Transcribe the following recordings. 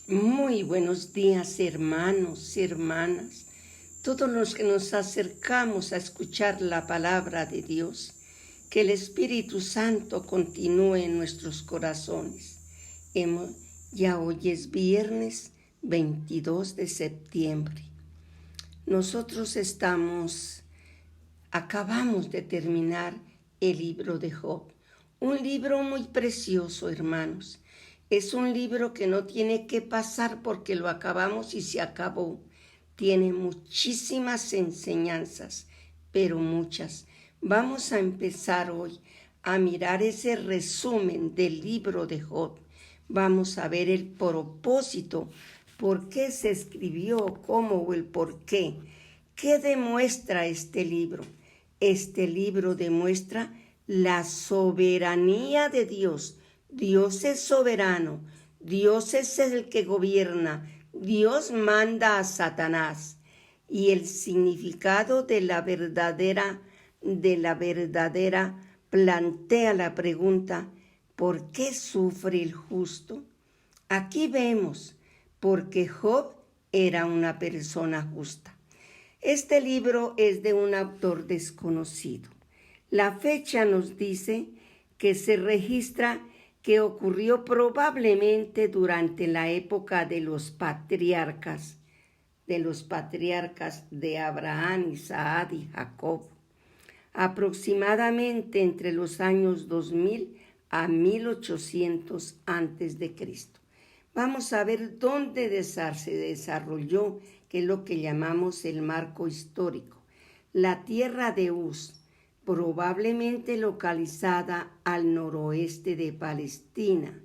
Muy buenos días, hermanos y hermanas, todos los que nos acercamos a escuchar la palabra de Dios. Que el Espíritu Santo continúe en nuestros corazones. Ya hoy es viernes 22 de septiembre. Nosotros acabamos de terminar el libro de Job. Un libro muy precioso, hermanos. Es un libro que no tiene que pasar porque lo acabamos y se acabó. Tiene muchísimas enseñanzas, pero muchas. Vamos a empezar hoy a mirar ese resumen del libro de Job. Vamos a ver el propósito, por qué se escribió, cómo o el por qué. ¿Qué demuestra este libro? Este libro demuestra la soberanía de Dios. Dios es soberano, Dios es el que gobierna, Dios manda a Satanás. Y el significado de la verdadera plantea la pregunta: ¿por qué sufre el justo? Aquí vemos, porque Job era una persona justa. Este libro es de un autor desconocido. La fecha nos dice que se registra que ocurrió probablemente durante la época de los patriarcas de Abraham, Isaac y Jacob, aproximadamente entre los años 2000 a 1800 a.C. Vamos a ver dónde se desarrolló, que es lo que llamamos el marco histórico. La tierra de Uz, probablemente localizada al noroeste de Palestina,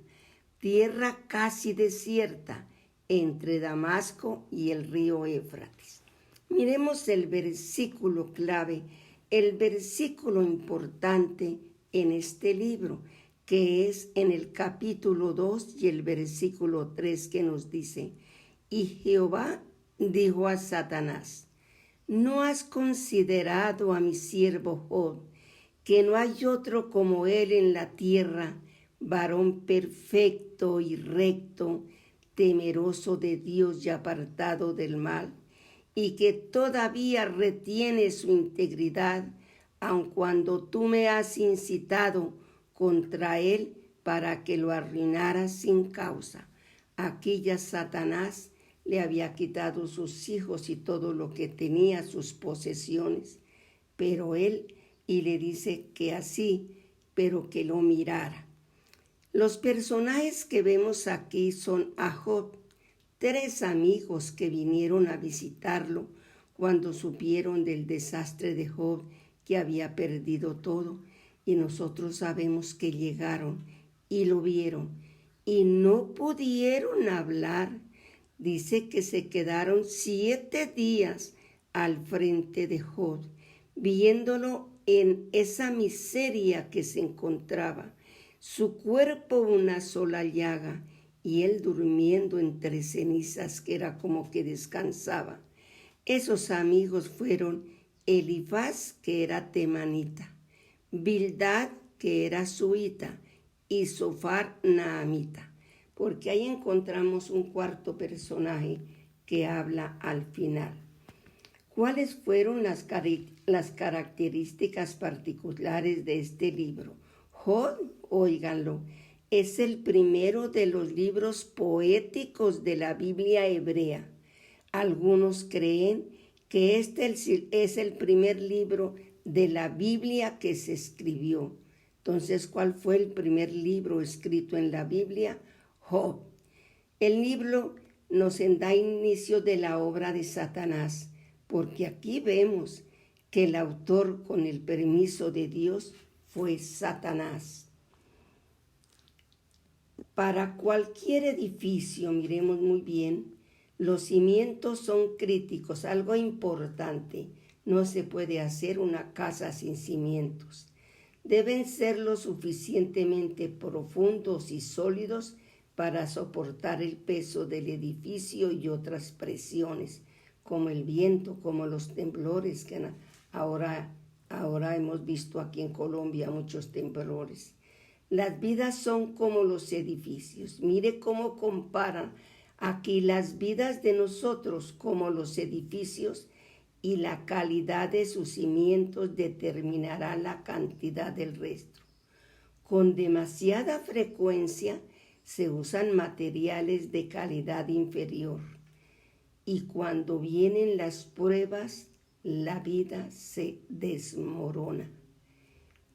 tierra casi desierta entre Damasco y el río Éufrates. Miremos el versículo clave, el versículo importante en este libro, que es en el capítulo 2 y el versículo 3, que nos dice: y Jehová dijo a Satanás: ¿no has considerado a mi siervo Job, que no hay otro como él en la tierra, varón perfecto y recto, temeroso de Dios y apartado del mal, y que todavía retiene su integridad, aun cuando tú me has incitado contra él para que lo arruinaras sin causa? Aquí ya Satanás le había quitado sus hijos y todo lo que tenía, sus posesiones, pero él, y le dice que así, pero que lo mirara. Los personajes que vemos aquí son a Job, 3 amigos que vinieron a visitarlo cuando supieron del desastre de Job, que había perdido todo, y nosotros sabemos que llegaron y lo vieron y no pudieron hablar. Dice que se quedaron 7 días al frente de Job, viéndolo en esa miseria que se encontraba, su cuerpo una sola llaga, y él durmiendo entre cenizas, que era como que descansaba. Esos amigos fueron Elifaz, que era temanita, Bildad, que era suita, y Zofar, naamita, porque ahí encontramos un cuarto personaje que habla al final. ¿Cuáles fueron las características particulares de este libro? Job, óiganlo, es el primero de los libros poéticos de la Biblia hebrea. Algunos creen que este es el primer libro de la Biblia que se escribió. Entonces, ¿cuál fue el primer libro escrito en la Biblia? Job. El libro nos da inicio de la obra de Satanás, porque aquí vemos que el autor, con el permiso de Dios, fue Satanás. Para cualquier edificio, miremos muy bien, los cimientos son críticos, algo importante. No se puede hacer una casa sin cimientos. Deben ser lo suficientemente profundos y sólidos para soportar el peso del edificio y otras presiones, como el viento, como los temblores, que ahora hemos visto aquí en Colombia muchos temblores. Las vidas son como los edificios. Mire cómo comparan Aquí las vidas de nosotros como los edificios y la calidad de sus cimientos determinará la cantidad del resto. Con demasiada frecuencia se usan materiales de calidad inferior y cuando vienen las pruebas, la vida se desmorona.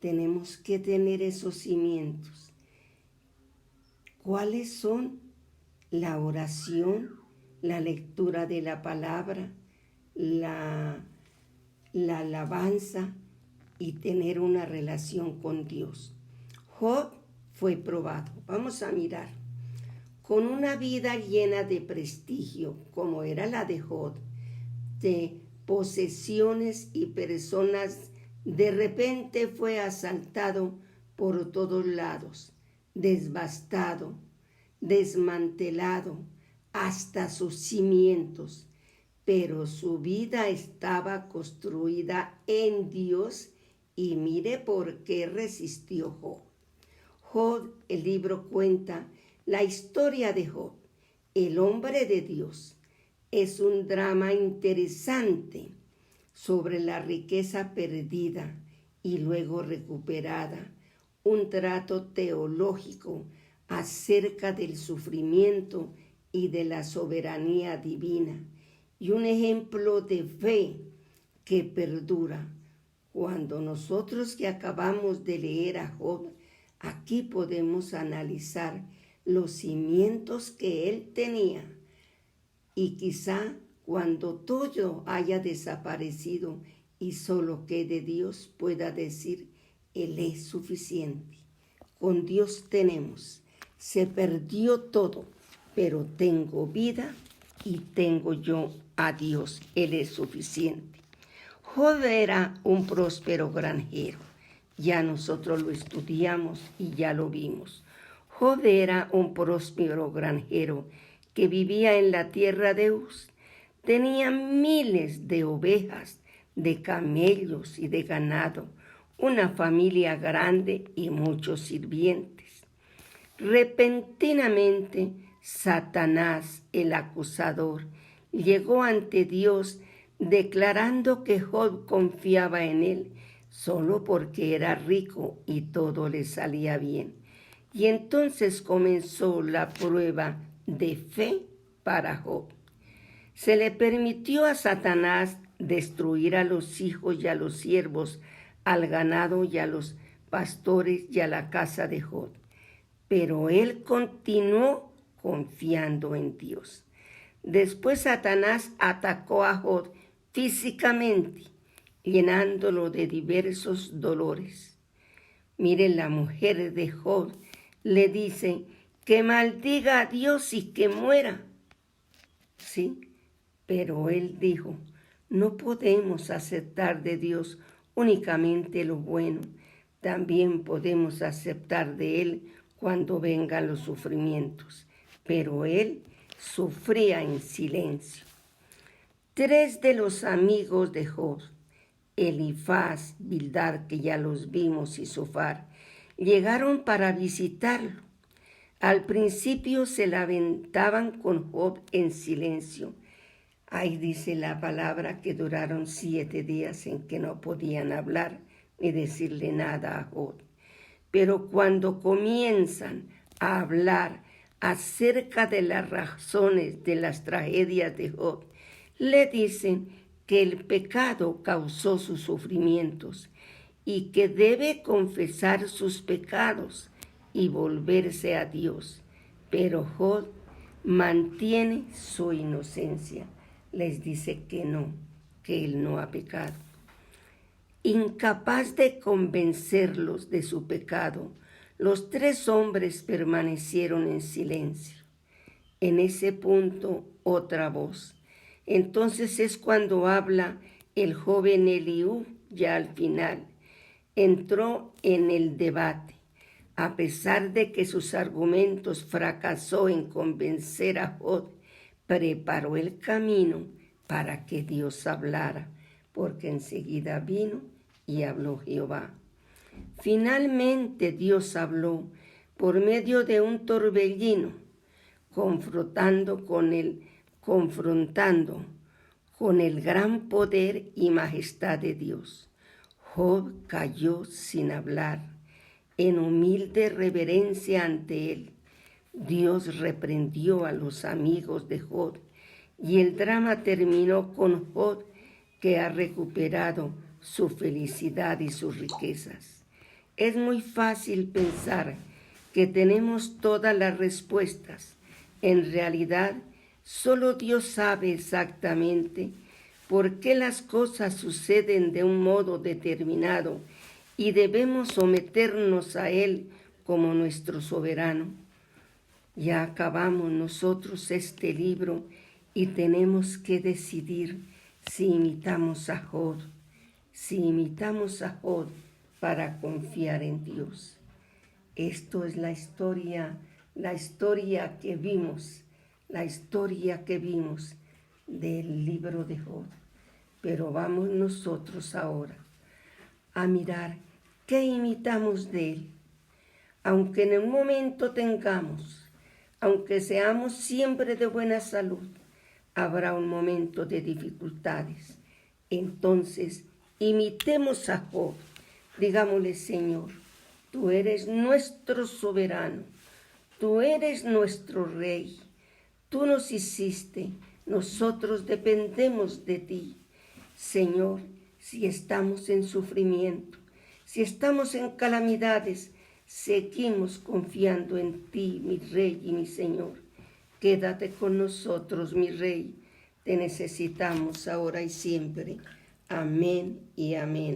Tenemos que tener esos cimientos. ¿Cuáles son? La oración, la lectura de la palabra, la alabanza y tener una relación con Dios. Job fue probado. Vamos a mirar. Con una vida llena de prestigio, como era la de Job, de posesiones y personas, de repente fue asaltado por todos lados, devastado, desmantelado hasta sus cimientos, pero su vida estaba construida en Dios y mire por qué resistió Job. Job, el libro cuenta la historia de Job, el hombre de Dios. Es un drama interesante sobre la riqueza perdida y luego recuperada, un trato teológico acerca del sufrimiento y de la soberanía divina, y un ejemplo de fe que perdura. Cuando nosotros que acabamos de leer a Job, aquí podemos analizar los cimientos que él tenía, y quizá cuando todo haya desaparecido y solo quede Dios, pueda decir, Él es suficiente. Con Dios tenemos. Se perdió todo, pero tengo vida y tengo yo a Dios. Él es suficiente. Job era un próspero granjero. Ya nosotros lo estudiamos y ya lo vimos. Job era un próspero granjero que vivía en la tierra de Uz. Tenía miles de ovejas, de camellos y de ganado, una familia grande y muchos sirvientes. Repentinamente, Satanás, el acusador, llegó ante Dios declarando que Job confiaba en él solo porque era rico y todo le salía bien. Y entonces comenzó la prueba de fe para Job. Se le permitió a Satanás destruir a los hijos y a los siervos, al ganado y a los pastores y a la casa de Job. Pero él continuó confiando en Dios. Después Satanás atacó a Job físicamente, llenándolo de diversos dolores. Miren, la mujer de Job le dice que maldiga a Dios y que muera. Sí, pero él dijo, no podemos aceptar de Dios únicamente lo bueno, también podemos aceptar de Él cuando vengan los sufrimientos. Pero él sufría en silencio. 3 de los amigos de Job, Elifaz, Bildad, que ya los vimos, y Zofar, llegaron para visitarlo. Al principio se lamentaban con Job en silencio. Ahí dice la palabra que duraron 7 días en que no podían hablar ni decirle nada a Job. Pero cuando comienzan a hablar acerca de las razones de las tragedias de Job, le dicen que el pecado causó sus sufrimientos y que debe confesar sus pecados y volverse a Dios. Pero Job mantiene su inocencia. Les dice que no, que él no ha pecado. Incapaz de convencerlos de su pecado, los 3 hombres permanecieron en silencio. En ese punto, otra voz. Entonces es cuando habla el joven Eliú, ya al final. Entró en el debate. A pesar de que sus argumentos fracasó en convencer a Job, preparó el camino para que Dios hablara, porque enseguida vino y habló Jehová. Finalmente Dios habló por medio de un torbellino. confrontando con el gran poder y majestad de Dios. Job cayó sin hablar, en humilde reverencia ante él. Dios reprendió a los amigos de Job y el drama terminó con Job, que ha recuperado su felicidad y sus riquezas. Es muy fácil pensar que tenemos todas las respuestas. En realidad, solo Dios sabe exactamente por qué las cosas suceden de un modo determinado y debemos someternos a Él como nuestro soberano. Ya acabamos nosotros este libro y tenemos que decidir si imitamos a Job, para confiar en Dios. Esto es la historia que vimos del libro de Job. Pero vamos nosotros ahora a mirar qué imitamos de él. Aunque en un momento aunque seamos siempre de buena salud, habrá un momento de dificultades. Entonces, imitemos a Job. Digámosle: Señor, tú eres nuestro soberano, tú eres nuestro rey, tú nos hiciste, nosotros dependemos de ti. Señor, si estamos en sufrimiento, si estamos en calamidades, seguimos confiando en ti, mi Rey y mi Señor. Quédate con nosotros, mi Rey. Te necesitamos ahora y siempre. Amén y amén.